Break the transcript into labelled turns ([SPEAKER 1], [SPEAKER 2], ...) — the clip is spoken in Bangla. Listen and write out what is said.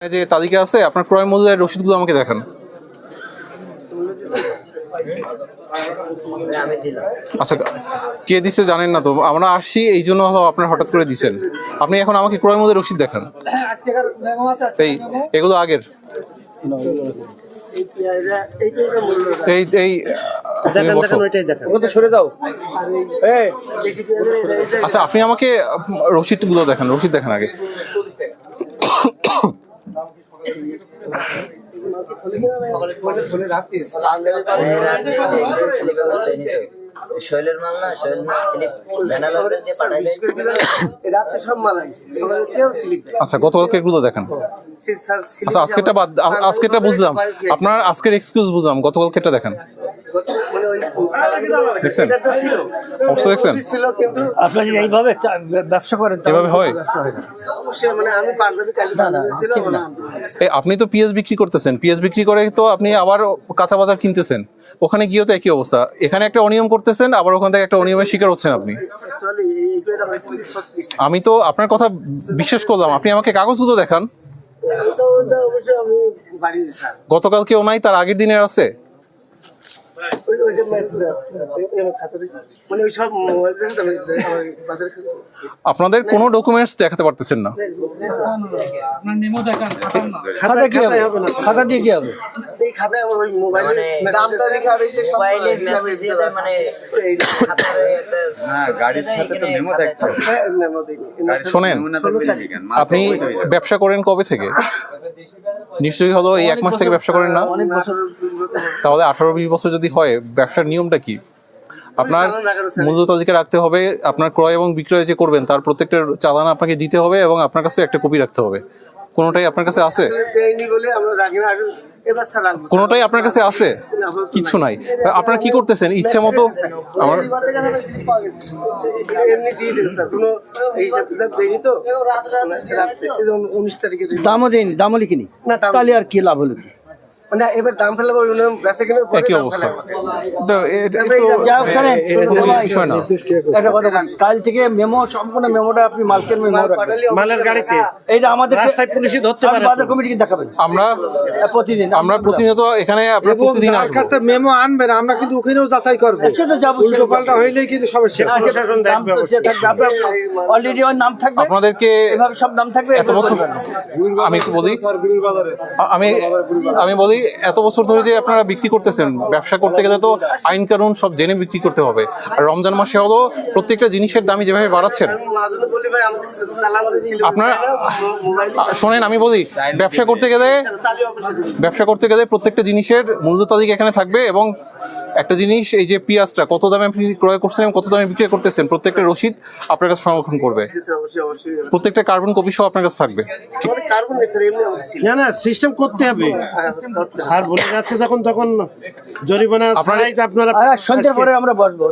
[SPEAKER 1] যে তালিকা আছে আপনার ক্রয় মূল্যের রসিদগুলো আমাকে দেখান। আচ্ছা, কে দিছে জানেন না তো? আমরা আসছি এই জন্য আপনার হঠাৎ করে দিচ্ছেন। আপনি এখন আমাকে ক্রয় মূল্যের রসিদ দেখান। এই এগুলো আগের এই এই আচ্ছা, আপনি আমাকে রসিদগুলো দেখান, রসিদ দেখান আগে। আচ্ছা, গতকালকে এগুলো দেখান। আচ্ছা, আজকেরটা বাদ, আজকেরটা বুঝলাম, আপনার আজকের এক্সকিউজ বুঝলাম, গতকালকেটা দেখান। দেখছেন অবস্থা, দেখছেন
[SPEAKER 2] আপনারা এইভাবে ব্যবসা করেন,
[SPEAKER 1] এভাবে হয়? আপনি তো পিএস বিক্রি করতেছেন, পিএস বিক্রি করে তো আপনি আবার কাঁচা বাজার কিনতেছেন, ওখানে গিয়েও তো একই অবস্থা। এখানে একটা অনিয়ম করতেছেন, আবার ওখান থেকে একটা অনিয়মের শিকার হচ্ছেন আপনি। আমি তো আপনার কথা বিশ্বাস করলাম, আপনি আমাকে কাগজগুলো দেখান। গতকাল কেউ নাই, তার আগের দিনের আছে। আপনাদের কোনো ডকুমেন্টস দেখাতে পারতেছেন না।
[SPEAKER 2] খাতা দিয়ে কি হবে?
[SPEAKER 1] শোনেন, আপনি ব্যবসা করেন কবে থেকে? নিশ্চয়ই হলো এই 1 মাস থেকে ব্যবসা করেন না? তাহলে 18-20 বছর যদি হয়, ব্যবসার নিয়মটা কি? আপনার মূল্য তালিকা রাখতে হবে, আপনার ক্রয় এবং বিক্রয় যে করবেন তার প্রত্যেকটা চালান আপনাকে দিতে হবে, এবং আপনার কাছে একটা কপি রাখতে হবে। কোনোটাই আপনার কাছে আছে? কোনোটাই আপনার কাছে আছে? কিছু নাই। আপনারা কি করতেছেন ইচ্ছে মতো? আমার
[SPEAKER 2] দামও দেয়নি, দামও লিখিনি, তাহলে আর কি লাভ হলো?
[SPEAKER 3] মানে এবার দাম ফেলে
[SPEAKER 1] একই অবস্থা।
[SPEAKER 2] কাল থেকে মেমো, সম্পূর্ণ মেমোটা আপনি মালের গাড়িতে, এইটা আমাদের রাস্তায় পুলিশে ধরতে পারে, বাজার কমিটিকে দেখাবেন।
[SPEAKER 1] আমরা প্রতিনিয়ত এখানে, আপনারা প্রতিদিন আসবেন,
[SPEAKER 4] কাছে মেমো আনবেন, আমরা কিন্তু ওখানেও যাচাই করব।
[SPEAKER 2] সেটা যাব,
[SPEAKER 4] উল্টো পাল্টা হইলেই কিন্তু সমস্যা। প্রশাসন দেখবে,
[SPEAKER 2] আপনার অলরেডি ওর নাম থাকবে,
[SPEAKER 1] আপনাদেরকে
[SPEAKER 2] এভাবে সব নাম থাকবে।
[SPEAKER 1] এত বছর আমি একটু বলি, আমি বলি এত বছর ধরে যে আপনারা বিক্রি করতেছেন, ব্যবসা করতে গেলে তো আইন কানুন সব জেনে বিক্রি করতে হবে। আর রমজান মাসে হলো প্রত্যেকটা জিনিসের দামই যেভাবে বাড়াচ্ছেন, আপনারা শোনেন, আমি বলি ব্যবসা করতে গেলে প্রত্যেকটা জিনিসের মূল্য তালিকা এখানে থাকবে, এবং একটা জিনিস, এই যে পেঁয়াজটা কত দামে আপনি ক্রয় করছেন এবং কত দামে বিক্রি করতেছেন, প্রত্যেকটা রসিদ আপনার কাছে সংরক্ষণ করবে, প্রত্যেকটা কার্বন কপি সহ আপনার কাছে থাকবে।
[SPEAKER 4] না না, সিস্টেম করতে হবে। আর বলে যাচ্ছে যখন তখন জরিমানা আপনারা
[SPEAKER 2] সন্ধ্যার পরে আমরা বসবো।